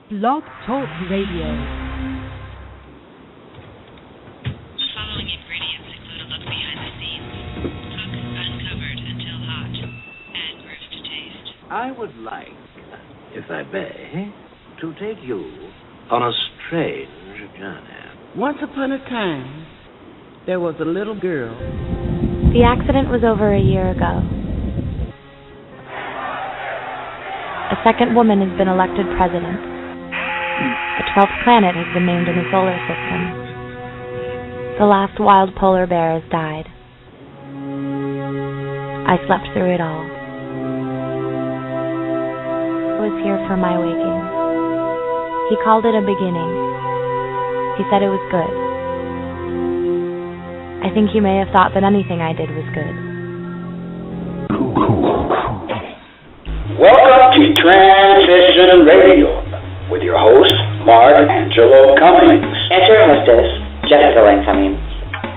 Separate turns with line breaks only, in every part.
Blog Talk Radio.
Following ingredients include a look behind the scenes. Cook uncovered until hot. Add proof to taste.
I would like, if I may, to take you on a strange journey.
Once upon a time, there was a little girl.
The accident was over a year ago. A second woman has been elected president. The 12th planet has been named in the solar system. The last wild polar bear has died. I slept through it all. I was here for my waking. He called it a beginning. He said it was good. I think he may have thought that anything I did was good.
Welcome to Transition Radio with your host, Mardirossian.
And your hostess, Jessica Cummings.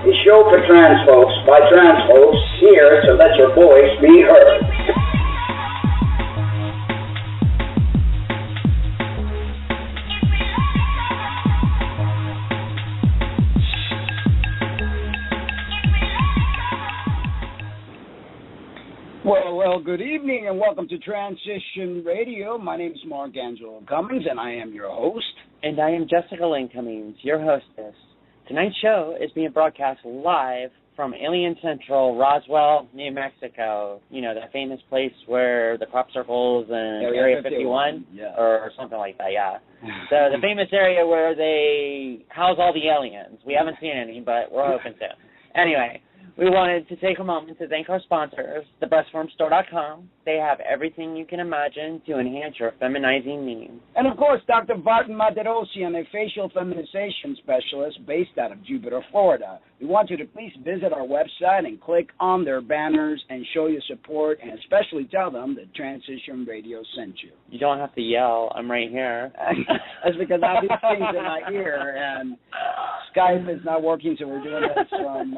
The show for trans folks by trans folks, here to let your voice be heard. Well, good evening and welcome to Transition Radio. My name is Mardirossian Cummings and I am your host.
And I am Jessica Cummings, your hostess. Tonight's show is being broadcast live from Alien Central, Roswell, New Mexico. You know, that famous place where the crop circles and Area 51?
Yeah.
Or something like that, yeah. So the famous area where they house all the aliens. We haven't seen any, but we're hoping to. Anyway, we wanted to take a moment to thank our sponsors, thebreastformstore.com. They have everything you can imagine to enhance your feminizing needs.
And of course, Dr. Mardirossian, a facial feminization specialist based out of Jupiter, Florida. We want you to please visit our website and click on their banners and show your support, and especially tell them that Transition Radio sent you.
You don't have to yell. I'm right here.
That's because I have these things in my ear, and Skype is not working, so we're doing this from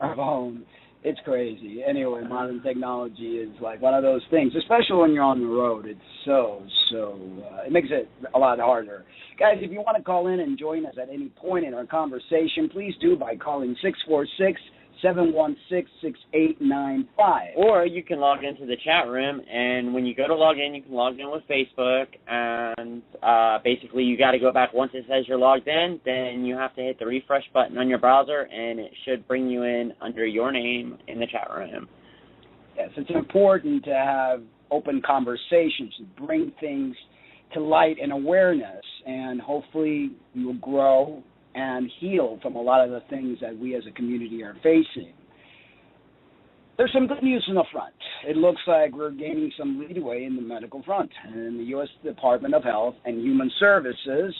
our phone. It's crazy. Anyway, modern technology is like one of those things, especially when you're on the road. It's it makes it a lot harder. Guys, if you want to call in and join us at any point in our conversation, please do by calling 646-716-6895.
Or you can log into the chat room, and when you go to log in, you can log in with Facebook, and basically you got to go back. Once it says you're logged in, then you have to hit the refresh button on your browser, and it should bring you in under your name in the chat room.
Yes, it's important to have open conversations, to bring things to light and awareness, and hopefully you will grow and heal from a lot of the things that we as a community are facing. There's some good news in the front. It looks like we're gaining some leeway in the medical front. And the U.S. Department of Health and Human Services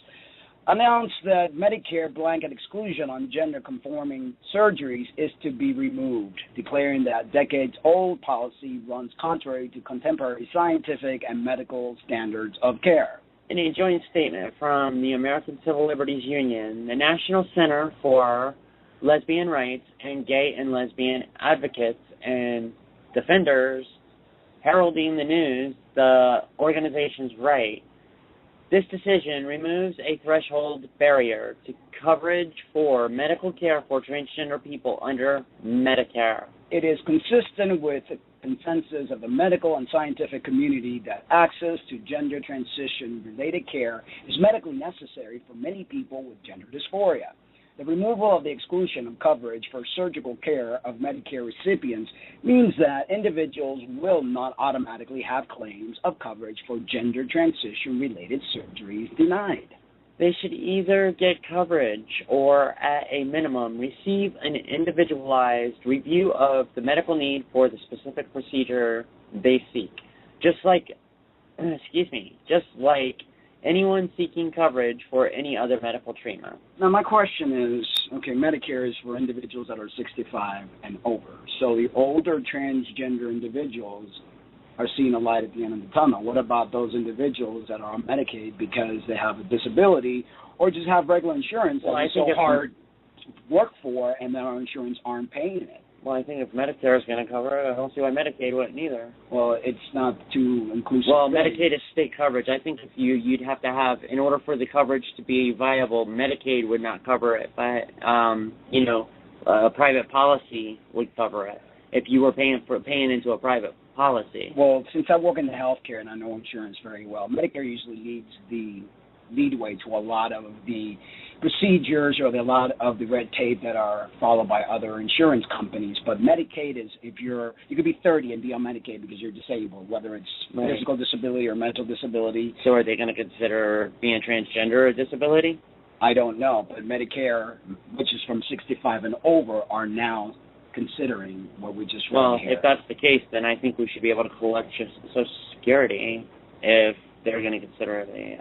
announced that Medicare blanket exclusion on gender-conforming surgeries is to be removed, declaring that decades-old policy runs contrary to contemporary scientific and medical standards of care.
In a joint statement from the American Civil Liberties Union, the National Center for Lesbian Rights and Gay and Lesbian Advocates and Defenders, heralding the news, the organization's right, this decision removes a threshold barrier to coverage for medical care for transgender people under Medicare.
It is consistent with the consensus of the medical and scientific community that access to gender transition-related care is medically necessary for many people with gender dysphoria. The removal of the exclusion of coverage for surgical care of Medicare recipients means that individuals will not automatically have claims of coverage for gender transition-related surgeries denied.
They should either get coverage or, at a minimum, receive an individualized review of the medical need for the specific procedure they seek. Just like anyone seeking coverage for any other medical treatment.
Now, my question is, okay, Medicare is for individuals that are 65 and over. So the older transgender individuals are seeing a light at the end of the tunnel. What about those individuals that are on Medicaid because they have a disability or just have regular insurance that is so hard to work for and that our insurance aren't paying it?
Well, I think if Medicare is going to cover it, I don't see why Medicaid wouldn't either.
Well, it's not too inclusive.
Well, Medicaid is state coverage. I think if you'd have to have, in order for the coverage to be viable, Medicaid would not cover it, but a private policy would cover it if you were paying into a private policy.
Well, since I work in the healthcare and I know insurance very well, Medicare usually leads the leadway to a lot of the procedures or a lot of the red tape that are followed by other insurance companies. But Medicaid is, you could be 30 and be on Medicaid because you're disabled, whether it's physical disability or mental disability.
So are they going to consider being transgender a disability?
I don't know, but Medicare, which is from 65 and over, are now considering what we just read here.
If that's the case, then I think we should be able to collect Social Security if they're going to consider it a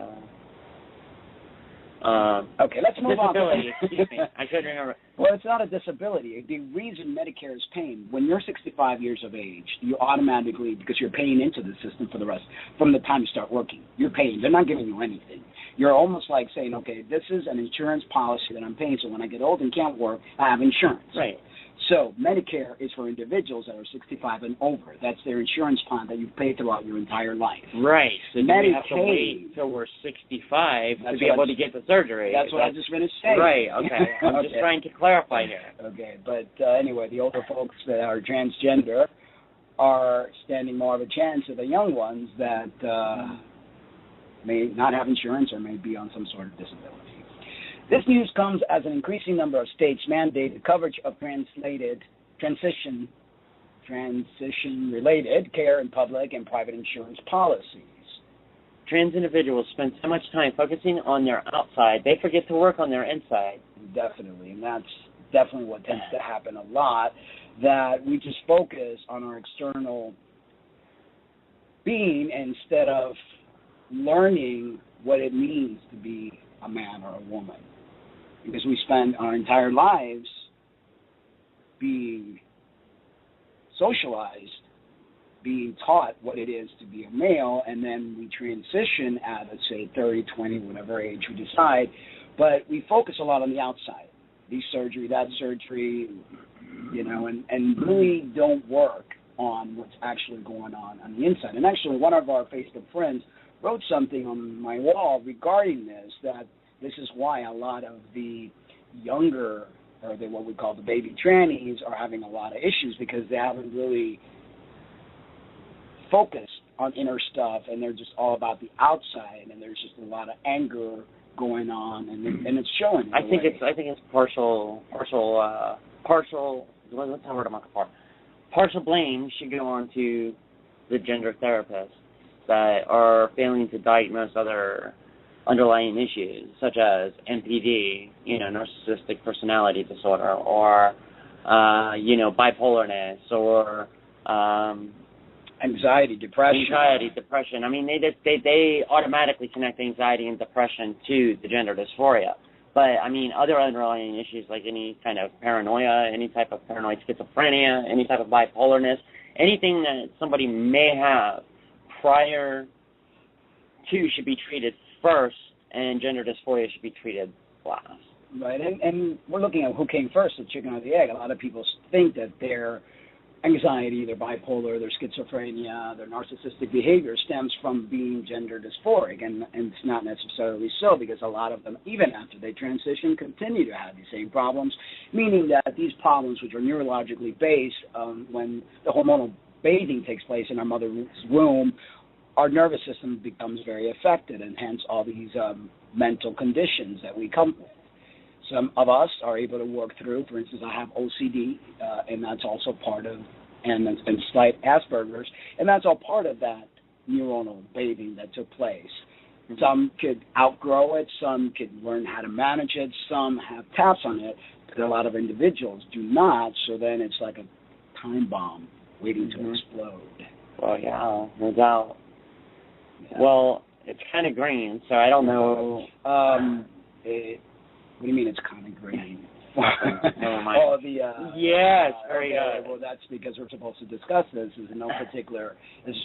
okay, let's move on.
Disability, excuse me. I couldn't remember.
Well, it's not a disability. The reason Medicare is paying, when you're 65 years of age, you automatically, because you're paying into the system for the rest, from the time you start working, you're paying. They're not giving you anything. You're almost like saying, okay, this is an insurance policy that I'm paying, so when I get old and can't work, I have insurance.
Right.
So Medicare is for individuals that are 65 and over. That's their insurance plan that you've paid throughout your entire life.
Right. So
Medicaid,
we have to wait until we're 65 to be able to get the surgery.
That's what I just finished saying.
Right. Okay. I'm just trying to clarify here.
Okay. But anyway, the older folks that are transgender are standing more of a chance of the young ones that may not have insurance or may be on some sort of disability. This news comes as an increasing number of states mandate the coverage of transition-related care in public and private insurance policies.
Trans individuals spend so much time focusing on their outside, they forget to work on their inside.
Definitely, and that's definitely what tends to happen a lot, that we just focus on our external being instead of learning what it means to be a man or a woman. Because we spend our entire lives being socialized, being taught what it is to be a male, and then we transition at, let's say, 30, 20, whatever age we decide, but we focus a lot on the outside, this surgery, that surgery, and really don't work on what's actually going on the inside. And actually, one of our Facebook friends wrote something on my wall regarding this, that this is why a lot of the younger, or what we call the baby trannies, are having a lot of issues because they haven't really focused on inner stuff, and they're just all about the outside, and there's just a lot of anger going on, and it's showing.
I think it's partial. What's the word I'm looking for? Partial blame should go on to the gender therapists that are failing to diagnose other underlying issues, such as NPD, narcissistic personality disorder, or, bipolarness, or
anxiety, depression.
I mean, they automatically connect anxiety and depression to the gender dysphoria. But, I mean, other underlying issues like any kind of paranoia, any type of paranoid schizophrenia, any type of bipolarness, anything that somebody may have prior to should be treated first, and gender dysphoria should be treated last.
Right, and we're looking at who came first, the chicken or the egg. A lot of people think that their anxiety, their bipolar, their schizophrenia, their narcissistic behavior stems from being gender dysphoric, and it's not necessarily so, because a lot of them, even after they transition, continue to have the same problems, meaning that these problems, which are neurologically based, when the hormonal bathing takes place in our mother's womb, our nervous system becomes very affected, and hence all these mental conditions that we come with. Some of us are able to work through, for instance, I have OCD, and that's also part of, and slight Asperger's, and that's all part of that neuronal bathing that took place. Mm-hmm. Some could outgrow it, some could learn how to manage it, some have taps on it, but a lot of individuals do not, so then it's like a time bomb waiting to explode.
Well, yeah, no doubt. Yeah. Well, it's kind of green, so I don't know.
What do you mean it's kind of green?
Never mind.
Oh,
yes, very
okay.
good.
Well, that's because we're supposed to discuss this. This is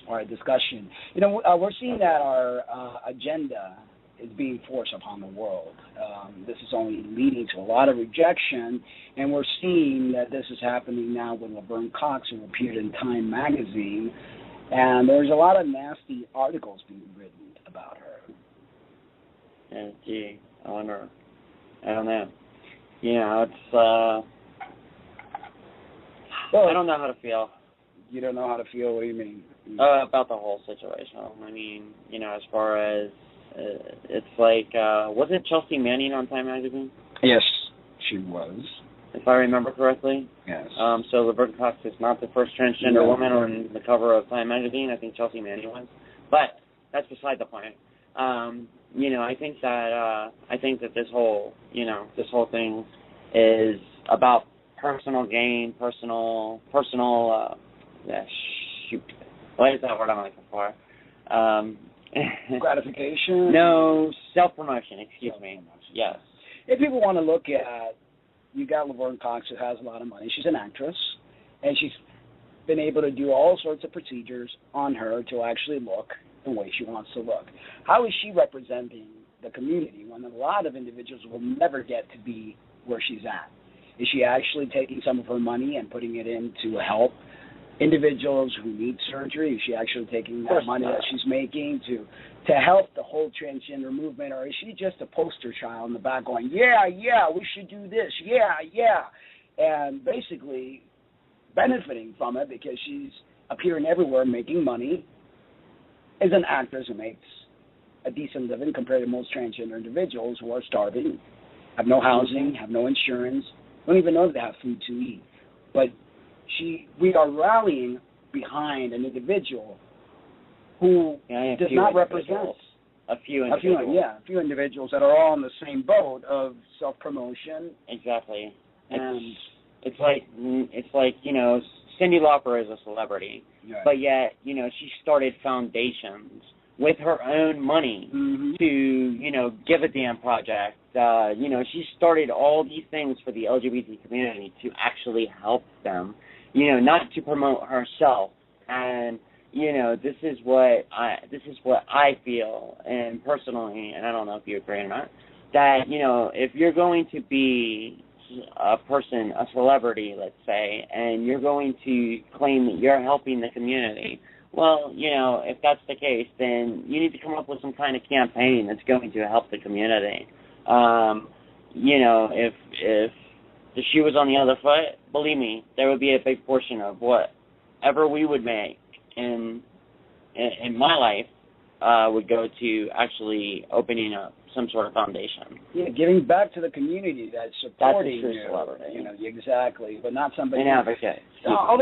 part of discussion. We're seeing that our agenda is being forced upon the world. This is only leading to a lot of rejection, and we're seeing that this is happening now with Lavern Cox, who appeared in Time magazine, and there's a lot of nasty articles being written about her.
And gee, I wonder. I don't know. You know, it's
Well,
I don't know how to feel.
You don't know how to feel? What do you mean?
About the whole situation. I mean, you know, as far as it's like, wasn't Chelsea Manning on Time magazine?
Yes, she was.
If I remember correctly.
Yes.
So Lavern Cox is not the first transgender woman on the cover of Time magazine. I think Chelsea Manning was. But that's beside the point. You know, I think that this whole thing is about personal gain, personal. Shoot. What is that word I'm looking for?
Gratification?
No, self-promotion. Excuse me. Yes.
If people want to look at, you got Lavern Cox, who has a lot of money. She's an actress, and she's been able to do all sorts of procedures on her to actually look the way she wants to look. How is she representing the community when a lot of individuals will never get to be where she's at? Is she actually taking some of her money and putting it in to help individuals who need surgery? Is she actually taking that money that she's making to help the whole transgender movement, or is she just a poster child in the back going, yeah, we should do this, yeah, and basically benefiting from it because she's appearing everywhere making money, is an actress who makes a decent living compared to most transgender individuals who are starving, have no housing, have no insurance, don't even know if they have food to eat. But we are rallying behind an individual who does not represent
a few individuals
that are all in the same boat of self-promotion.
Exactly.
And
it's like you know, Cyndi Lauper is a celebrity, but yet, you know, she started foundations with her own money to, you know, Give a Damn Project. You know, she started all these things for the LGBT community to actually help them, you know, not to promote herself. And, you know, this is what I feel, and personally, and I don't know if you agree or not, that, you know, if you're going to be a person, a celebrity, let's say, and you're going to claim that you're helping the community, well, you know, if that's the case, then you need to come up with some kind of campaign that's going to help the community. You know, if the shoe was on the other foot, believe me, there would be a big portion of whatever we would make in my life would go to actually opening up some sort of foundation.
Yeah, giving back to the community that's supporting
that's a true celebrity.
You know, exactly, but not somebody.
An advocate.
All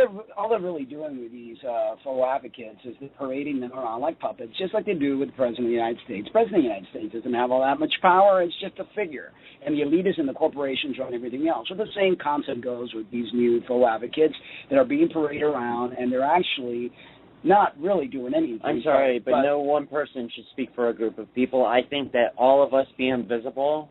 they're really doing with these faux advocates is they're parading them around like puppets, just like they do with the President of the United States. The President of the United States doesn't have all that much power. It's just a figure. And the elitists and the corporations run everything else. So the same concept goes with these new faux advocates that are being paraded around, and they're actually not really doing anything.
I'm sorry, but no one person should speak for a group of people. I think that all of us being visible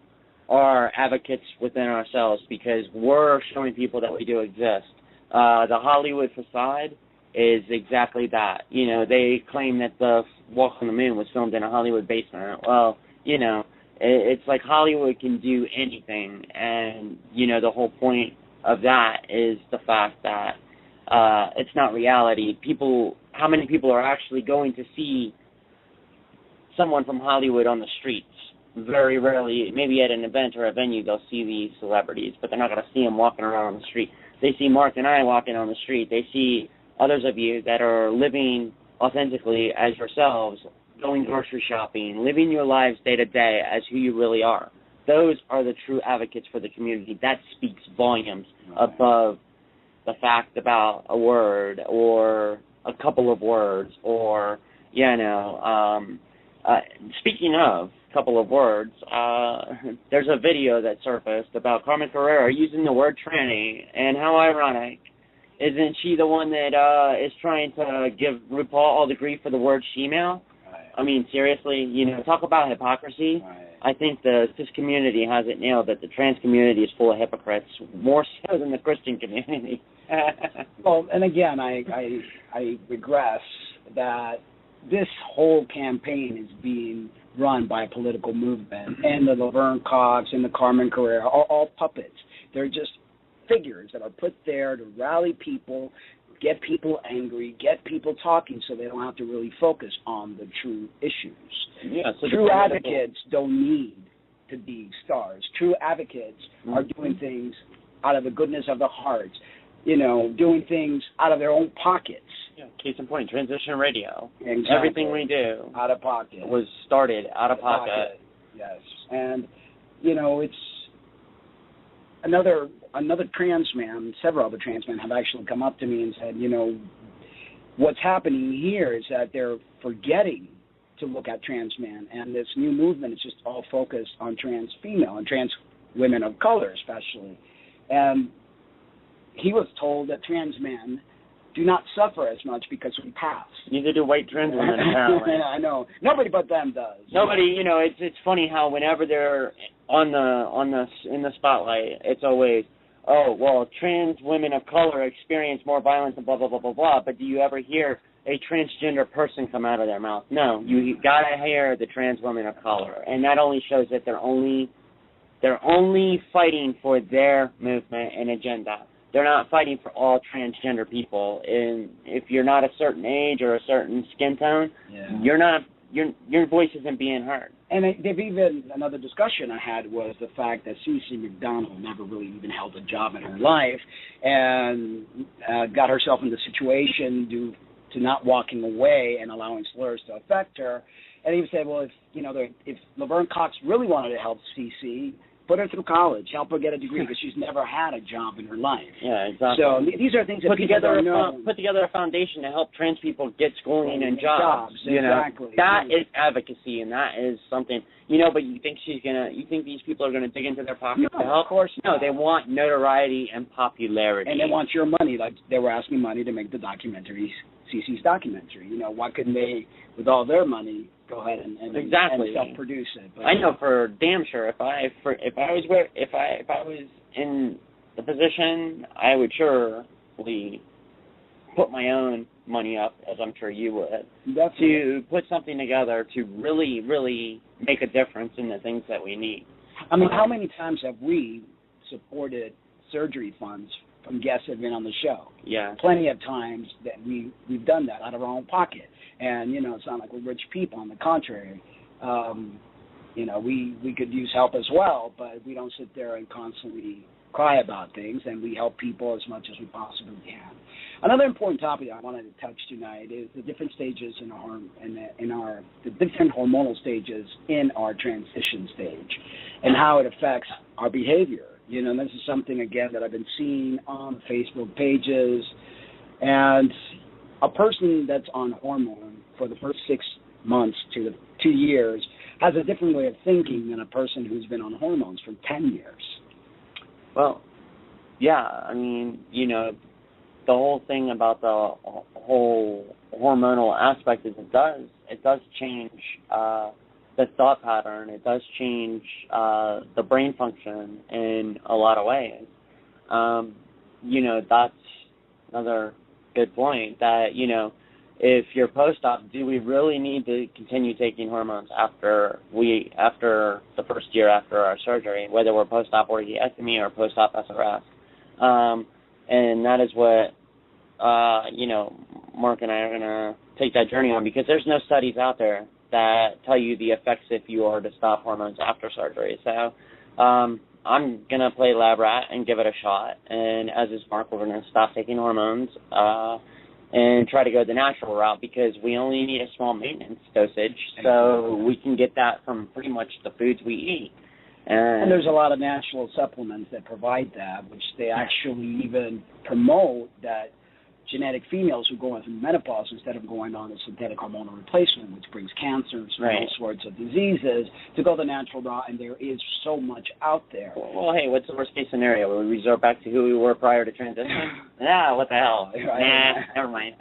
are advocates within ourselves because we're showing people that we do exist. The Hollywood facade is exactly that. You know, they claim that the Walk on the Moon was filmed in a Hollywood basement. Well, you know, it's like Hollywood can do anything, and, you know, the whole point of that is the fact that it's not reality. How many people are actually going to see someone from Hollywood on the streets? Very rarely. Maybe at an event or a venue they'll see these celebrities, but they're not going to see them walking around on the street. They see Mark and I walking on the street. They see others of you that are living authentically as yourselves, going grocery shopping, living your lives day to day as who you really are. Those are the true advocates for the community. That speaks volumes above the fact about a word or a couple of words or, you know, speaking of a couple of words, there's a video that surfaced about Carmen Carrera using the word tranny, and how ironic. Isn't she the one that is trying to give RuPaul all the grief for the word she-male?
Right.
I mean, seriously, you know, talk about hypocrisy.
Right.
I think the cis community has it nailed that the trans community is full of hypocrites, more so than the Christian community.
Well, and again, I regress that this whole campaign is being run by a political movement, and the Lavern Cox and the Carmen Carrera are all puppets. They're just figures that are put there to rally people, get people angry, get people talking so they don't have to really focus on the true issues.
Yeah, so
true advocates don't need to be stars. True advocates are doing things out of the goodness of their hearts, doing things out of their own pockets.
Yeah, case in point, Transition Radio.
Exactly.
Everything we do
out of pocket
was started out of pocket.
Yes, and it's another trans man. Several other trans men have actually come up to me and said, what's happening here is that they're forgetting to look at trans men, and this new movement is just all focused on trans female and trans women of color, especially. And he was told that trans men do not suffer as much because we pass.
Neither do white trans women, apparently.
I know. Nobody but them does.
Nobody, it's funny how whenever they're in the spotlight, it's always, oh, well, trans women of color experience more violence and blah, blah, blah, blah, blah. But do you ever hear a transgender person come out of their mouth? No. You got to hear the trans women of color. And that only shows that they're only fighting for their movement and agenda. They're not fighting for all transgender people. And if you're not a certain age or a certain skin tone, your voice isn't being heard.
And they've even, another discussion I had was the fact that Cece McDonald never really even held a job in her life and got herself in the situation due to not walking away and allowing slurs to affect her. And he said, well, if Lavern Cox really wanted to help Cece, put her through college, help her get a degree, because she's never had a job in her life.
Yeah, exactly.
So these are things that people don't know.
Put together a foundation to help trans people get schooling and jobs.
Exactly.
That is advocacy, and that is something. But you think these people are gonna dig into their pockets to help?
Of course not.
No, they want notoriety and popularity.
And they want your money, like they were asking money to make the documentary, Cece's documentary. Why couldn't they, with all their money, go ahead and self-produce it? But,
I know for damn sure if I was in the position, I would surely put my own money up, as I'm sure you would, to put something together to really, really make a difference in the things that we need.
I mean, how many times have we supported surgery funds from guests that have been on the show?
Yeah.
Plenty of times that we've done that out of our own pocket. And, it's not like we're rich people. On the contrary, we could use help as well, but we don't sit there and constantly cry about things, and we help people as much as we possibly can. Another important topic I wanted to touch tonight is the different stages the different hormonal stages in our transition stage, and how it affects our behavior. This is something, again, that I've been seeing on Facebook pages. And a person that's on hormone for the first 6 months to 2 years has a different way of thinking than a person who's been on hormones for 10 years.
Well, yeah, I mean, the whole thing about the whole hormonal aspect is it does change the thought pattern. It does change the brain function in a lot of ways. That's another good point that, if you're post-op, do we really need to continue taking hormones after the first year after our surgery, whether we're post-op orchiectomy or post-op SRS? And that is what, Mark and I are going to take that journey on, because there's no studies out there that tell you the effects if you are to stop hormones after surgery. So I'm going to play lab rat and give it a shot. And as is Mark, we're going to stop taking hormones and try to go the natural route, because we only need a small maintenance dosage, so we can get that from pretty much the foods we eat. And
there's a lot of natural supplements that provide that, which they actually even promote that genetic females who go through menopause, instead of going on a synthetic hormonal replacement, which brings cancers and all sorts of diseases, to go the natural route, and there is so much out there.
Well, hey, what's the worst case scenario? Will we resort back to who we were prior to transition? What the hell? Nah, never mind.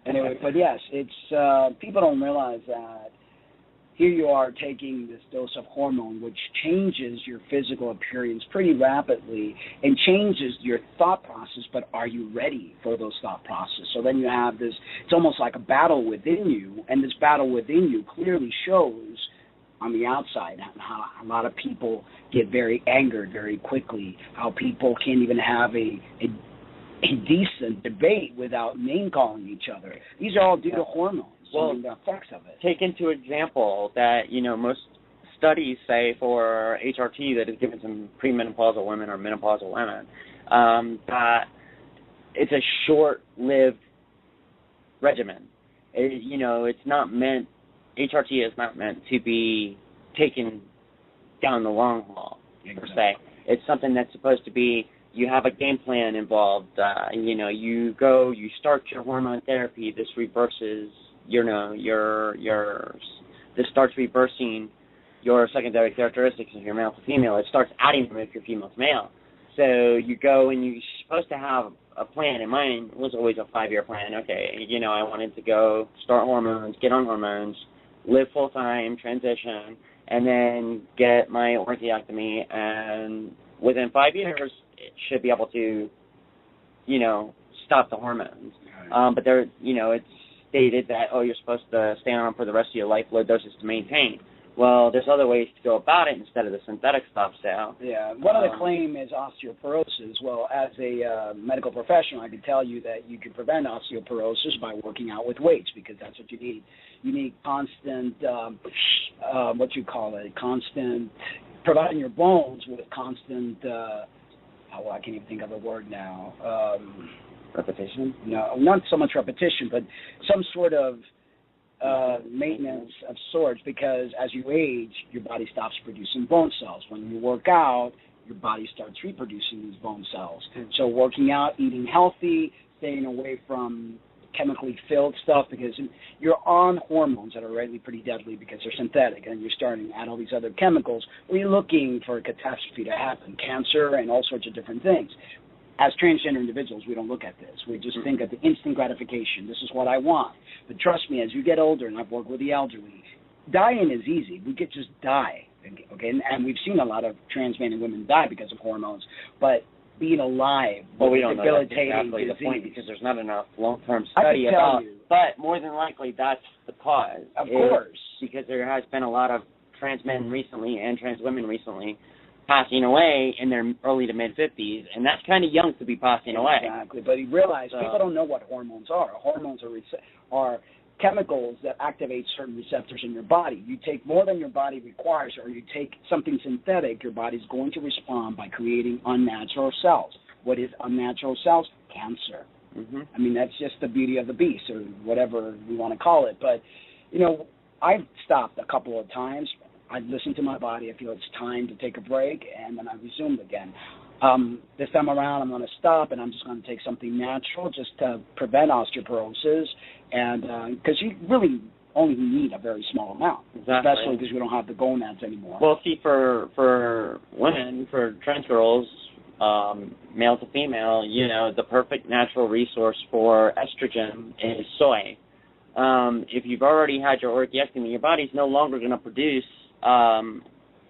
Anyway, but yes, it's people don't realize that here you are taking this dose of hormone, which changes your physical appearance pretty rapidly and changes your thought process, but are you ready for those thought processes? So then you have this, it's almost like a battle within you, and this battle within you clearly shows on the outside how a lot of people get very angered very quickly, how people can't even have a decent debate without name-calling each other. These are all due to hormones.
Well,
the effects of it.
Take into example that, most studies say for HRT that is given to premenopausal women or menopausal women, that it's a short-lived regimen. It's not meant, HRT is not meant to be taken down the long haul, per se. It's something that's supposed to be, you have a game plan involved. You go, you start your hormone therapy. This reverses this starts reversing your secondary characteristics if you're male to female. It starts adding them if you're female to male. So you go and you're supposed to have a plan. And mine was always a 5-year plan. Okay, I wanted to go start hormones, get on hormones, live full-time, transition, and then get my orchiectomy. And within 5 years, it should be able to, stop the hormones. But there, it's stated that, you're supposed to stay on them for the rest of your life, low doses to maintain. Well, there's other ways to go about it instead of the synthetic stuff, so.
Yeah, one of the claim is osteoporosis. Well, as a medical professional, I can tell you that you can prevent osteoporosis by working out with weights, because that's what you need. You need constant, providing your bones with constant, I can't even think of the word now.
Repetition?
No, not so much repetition, but some sort of maintenance of sorts, because as you age, your body stops producing bone cells. When you work out, your body starts reproducing these bone cells. So working out, eating healthy, staying away from chemically filled stuff, because you're on hormones that are really pretty deadly because they're synthetic, and you're starting to add all these other chemicals, where you're looking for a catastrophe to happen, cancer and all sorts of different things. As transgender individuals, we don't look at this. We just think of the instant gratification. This is what I want. But trust me, as you get older, and I've worked with the elderly, dying is easy. We could just die, okay? And we've seen a lot of trans men and women die because of hormones. But being alive,
we don't know that's
debilitating
exactly
disease.
the point, because there's not enough long-term study about it. But more than likely, that's the cause.
Of course.
Because there has been a lot of trans men recently and trans women recently passing away in their early to mid-50s, and that's kind of young to be passing away.
Exactly, but you realize people don't know what hormones are. Hormones are chemicals that activate certain receptors in your body. You take more than your body requires, or you take something synthetic, your body's going to respond by creating unnatural cells. What is unnatural cells? Cancer.
Mm-hmm.
I mean, that's just the beauty of the beast, or whatever we want to call it. But, I've stopped a couple of times. I listen to my body. I feel it's time to take a break, and then I resumed again. This time around, I'm going to stop, and I'm just going to take something natural just to prevent osteoporosis, and because you really only need a very small amount, especially because we don't have the gonads anymore.
Well, see, for women, for trans girls, male to female, the perfect natural resource for estrogen is soy. If you've already had your orchiectomy, your body's no longer going to produce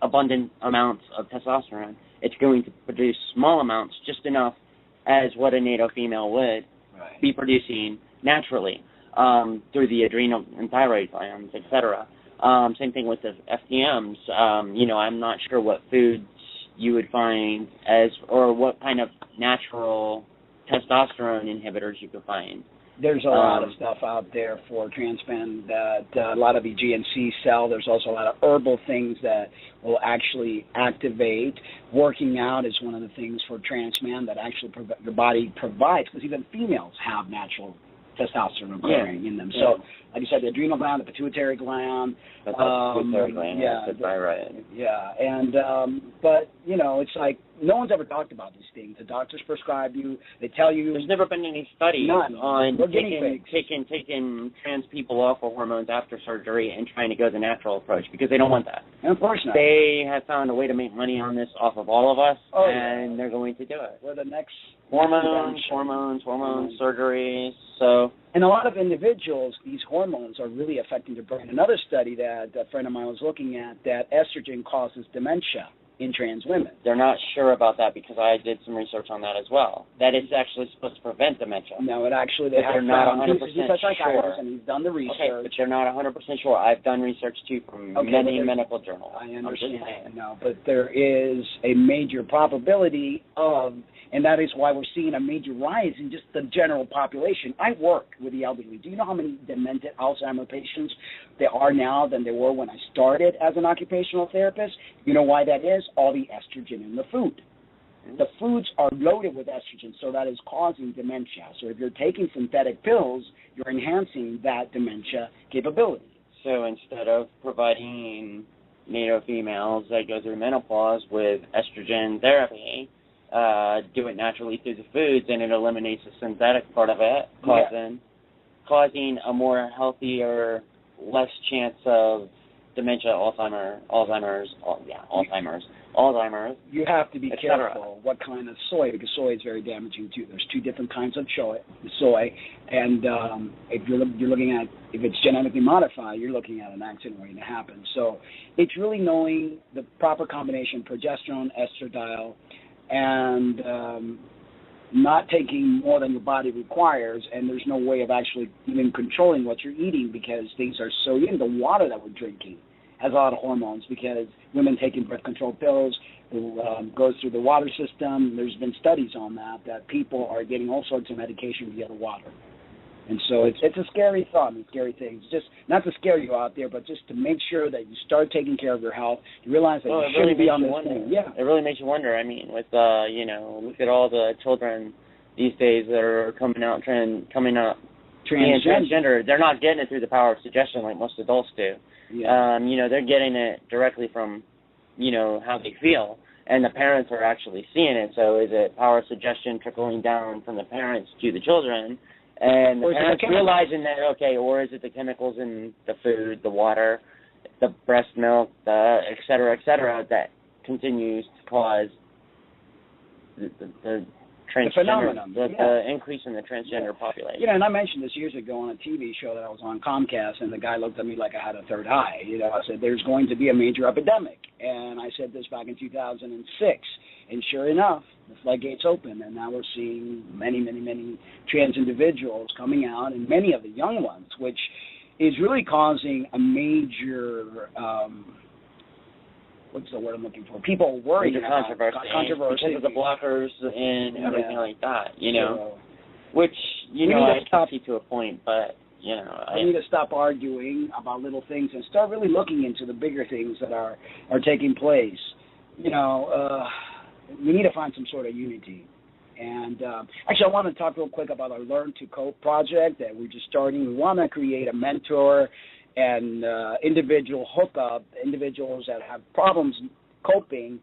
abundant amounts of testosterone. It's going to produce small amounts, just enough as what a NATO female would be producing naturally through the adrenal and thyroid glands, etc. Same thing with the FTMs. I'm not sure what foods you would find or what kind of natural testosterone inhibitors you could find.
There's a lot of stuff out there for trans men that a lot of the GNC sell. There's also a lot of herbal things that will actually activate. Working out is one of the things for trans men that actually the body provides, because even females have natural testosterone occurring in them. So, like you said, the adrenal gland, the pituitary gland.
The pituitary gland, the thyroid.
Yeah, and but it's like no one's ever talked about these things. The doctors prescribe you. They tell you.
There's never been any studies on taking trans people off of hormones after surgery and trying to go the natural approach, because they don't want that.
And of course not.
They have found a way to make money on this off of all of us, and they're going to do it.
We're the next
Hormones, surgeries. So,
and a lot of individuals, these hormones are really affecting the brain. Another study that a friend of mine was looking at, that estrogen causes dementia in trans women.
They're not sure about that because I did some research on that as well. That it's actually supposed to prevent dementia.
No, it actually, they
they're not 100% sure.
And he's done the research.
Okay, but they're not 100% sure. I've done research too from many medical journals.
I understand. No, but there is a major probability of, and that is why we're seeing a major rise in just the general population. I work with the elderly. Do you know how many demented Alzheimer patients there are now than there were when I started as an occupational therapist? You know why that is? All the estrogen in the food. The foods are loaded with estrogen, so that is causing dementia. So if you're taking synthetic pills, you're enhancing that dementia capability.
So instead of providing Native females that go through menopause with estrogen therapy, do it naturally through the foods, and it eliminates the synthetic part of it, causing a more healthier, less chance of dementia, Alzheimer's.
You have to be careful what kind of soy, because soy is very damaging too. There's two different kinds of soy, and if you're looking at, if it's genetically modified, you're looking at an accident waiting to happen. So it's really knowing the proper combination, progesterone, estradiol, and not taking more than your body requires, and there's no way of actually even controlling what you're eating because things are so, even the water that we're drinking has a lot of hormones, because women taking birth control pills goes through the water system. There's been studies on that people are getting all sorts of medication via the water. And so it's a scary thought and scary thing. It's just not to scare you out there, but just to make sure that you start taking care of your health. You realize that you shouldn't be on this thing. Yeah.
It really makes you wonder. I mean, with, look at all the children these days that are coming out transgender. They're not getting it through the power of suggestion like most adults do.
Yeah.
They're getting it directly from, how they feel, and the parents are actually seeing it. So is it power of suggestion trickling down from the parents to the children, and the parents realizing that, or is it the chemicals in the food, the water, the breast milk, et cetera, that continues to cause the phenomenon, the increase in the transgender population.
And I mentioned this years ago on a TV show that I was on, Comcast, and the guy looked at me like I had a third eye. I said, there's going to be a major epidemic. And I said this back in 2006. And sure enough, the floodgates opened, and now we're seeing many, many, many trans individuals coming out, and many of the young ones, which is really causing a major what's the word I'm looking for? People worried about controversy
because of the blockers and everything like that, which, I can see to a point, but,
we need to stop arguing about little things and start really looking into the bigger things that are taking place. We need to find some sort of unity. And actually, I want to talk real quick about our Learn to Cope project that we're just starting. We want to create a mentor and individual hookup, individuals that have problems coping,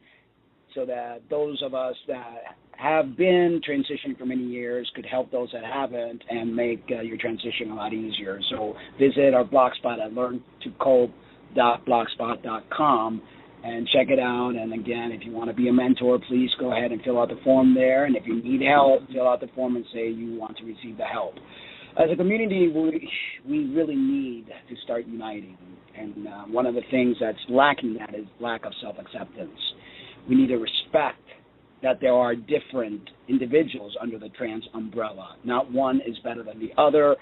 so that those of us that have been transitioning for many years could help those that haven't and make your transition a lot easier. So visit our blogspot at learntocope.blogspot.com and check it out. And again, if you want to be a mentor, please go ahead and fill out the form there. And if you need help, fill out the form and say you want to receive the help. As a community, we really need to start uniting. And one of the things that's lacking that is lack of self-acceptance. We need to respect that there are different individuals under the trans umbrella. Not one is better than the other.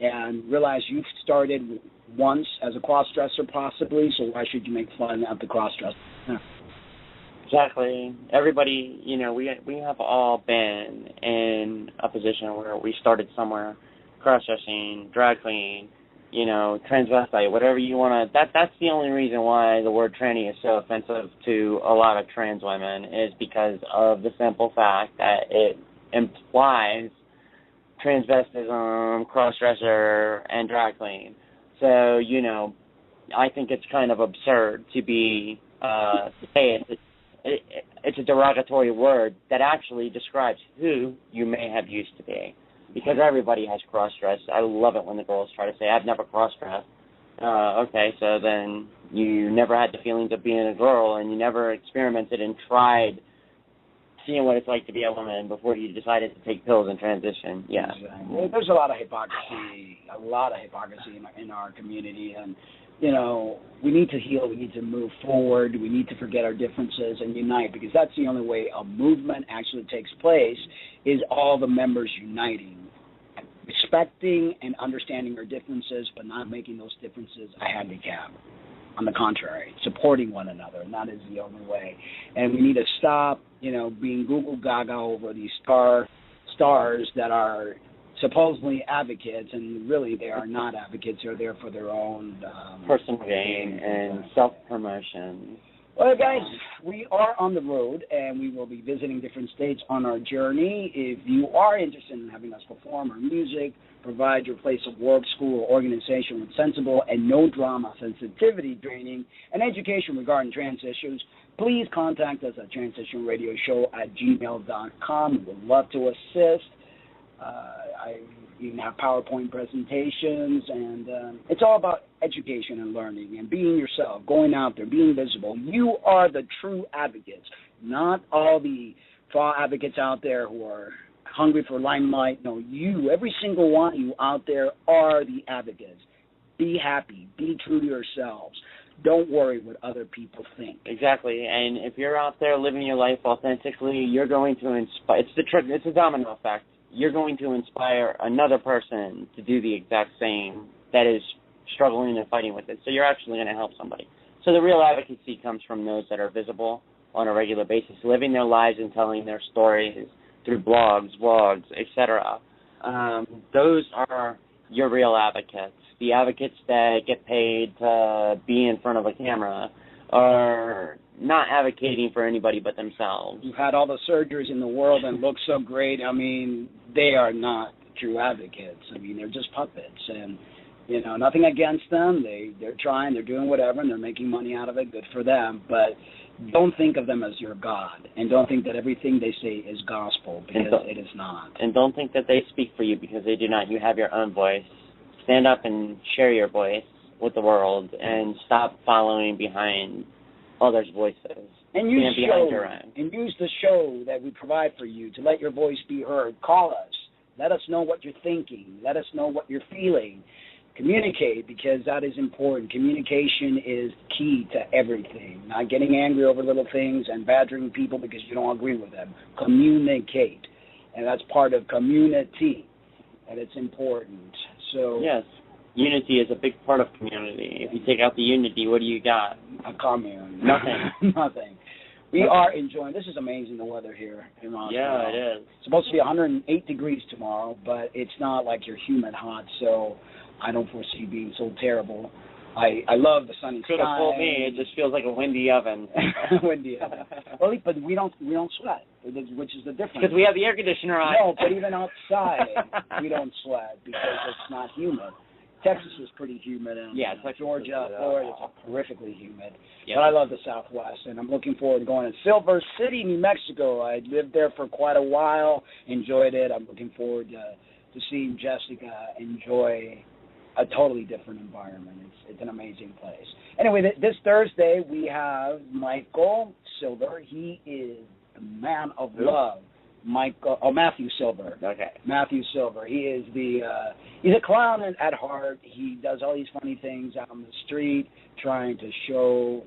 And realize you've started once as a cross-dresser possibly, so why should you make fun of the cross-dresser? Yeah.
Exactly. Everybody, we have all been in a position where we started somewhere, cross-dressing, drag queen, transvestite, whatever you want to. That's the only reason why the word tranny is so offensive to a lot of trans women, is because of the simple fact that it implies transvestism, cross-dresser, and drag queen. So, I think it's kind of absurd to be to say it's a derogatory word that actually describes who you may have used to be. Because everybody has cross-dressed. I love it when the girls try to say, I've never cross-dressed. Okay, so then you never had the feelings of being a girl, and you never experimented and tried seeing what it's like to be a woman before you decided to take pills and transition. Yeah.
Exactly. There's a lot of hypocrisy in our community, and you know, we need to heal. We need to move forward. We need to forget our differences and unite, because that's the only way a movement actually takes place, is all the members uniting, respecting and understanding our differences, but not making those differences a handicap. On the contrary, supporting one another, and that is the only way. And we need to stop, you know, being Google Gaga over these stars that are supposedly advocates, and really they are not advocates. They're there for their own
personal gain and self-promotion.
Well, guys, we are on the road, and we will be visiting different states on our journey. If you are interested in having us perform our music, provide your place of work, school, or organization with sensible and no-drama sensitivity training and education regarding trans issues, please contact us at transitionradioshow@gmail.com. We would love to assist. I even have PowerPoint presentations, and it's all about education and learning and being yourself, going out there, being visible. You are the true advocates, not all the fraud advocates out there who are hungry for limelight. No, you, every single one of you out there are the advocates. Be happy. Be true to yourselves. Don't worry what other people think.
Exactly. And if you're out there living your life authentically, you're going to inspire. It's a domino effect. You're going to inspire another person to do the exact same that is struggling and fighting with it. So you're actually going to help somebody. So the real advocacy comes from those that are visible on a regular basis, living their lives and telling their stories through blogs, vlogs, etc. Those are your real advocates. The advocates that get paid to be in front of a camera are not advocating for anybody but themselves.
You've had all the surgeries in the world and look so great. I mean, they are not true advocates. I mean, they're just puppets. And, you know, nothing against them. They're trying, they're doing whatever, and they're making money out of it. Good for them. But don't think of them as your God. And don't think that everything they say is gospel, because it is not.
And don't think that they speak for you, because they do not. You have your own voice. Stand up and share your voice with the world, and stop following behind others' voices.
And use the show that we provide for you to let your voice be heard. Call us. Let us know what you're thinking. Let us know what you're feeling. Communicate, because that is important. Communication is key to everything. Not getting angry over little things and badgering people because you don't agree with them. Communicate. And that's part of community. And it's important. So
yes. Unity is a big part of community. If you take out the unity, what do you got?
A commune.
Nothing.
Nothing. We are enjoying. This is amazing, the weather here in Roswell.
Yeah, it is.
It's supposed to be 108 degrees tomorrow, but it's not like your humid hot, so I don't foresee being so terrible. I love the sunny sky.
Could have fooled me. It just feels like a windy oven.
Windy oven. Well, but we don't sweat, which is the difference.
Because we have the air conditioner on.
No, but even outside we don't sweat because it's not humid. Texas is pretty humid, and Georgia, Florida is horrifically humid. Yep. But I love the Southwest, and I'm looking forward to going to Silver City, New Mexico. I lived there for quite a while, enjoyed it. I'm looking forward to seeing Jessica enjoy a totally different environment. It's an amazing place. Anyway, this Thursday we have Michael Silver. He is the man of love. Matthew Silver.
Okay.
Matthew Silver. He is he's a clown at heart. He does all these funny things out on the street, trying to show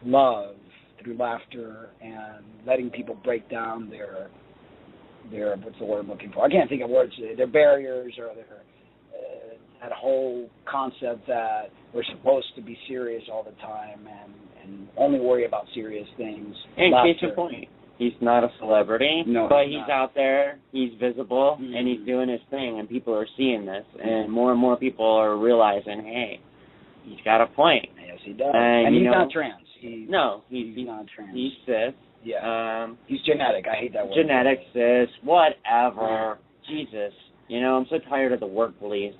love through laughter and letting people break down their what's the word I'm looking for? I can't think of words. Their barriers, or that whole concept that we're supposed to be serious all the time and only worry about serious things.
And case in point, he's not a celebrity, but he's out there, he's visible, and he's doing his thing, and people are seeing this, and more people are realizing, hey, he's got a point.
Yes, he does. And he's not trans.
He's
not trans.
He's cis.
Yeah. He's genetic. I hate that word.
Genetic, cis, whatever. Jesus. You know, I'm so tired of the word police.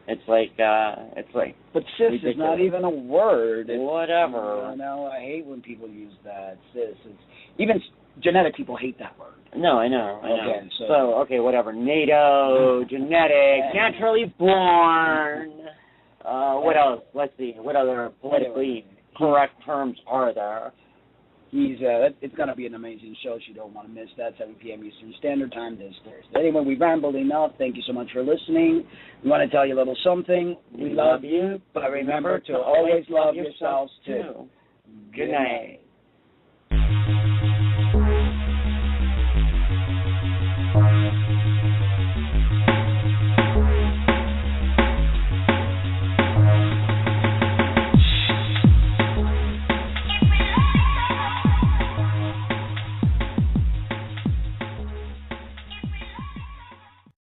It's like.
But cis ridiculous. Is not even a word.
Whatever.
No, I hate when people use that. Cis. Even genetic people hate that word.
No, I know.
Okay,
so whatever. NATO, genetic, naturally born. What else? Let's see. What other politically correct terms are there?
It's going to be an amazing show, so you don't want to miss that, 7 p.m. Eastern Standard Time this Thursday. Anyway, we rambled enough. Thank you so much for listening. We want to tell you a little something. We love you, but remember to always love yourselves, too. Good night.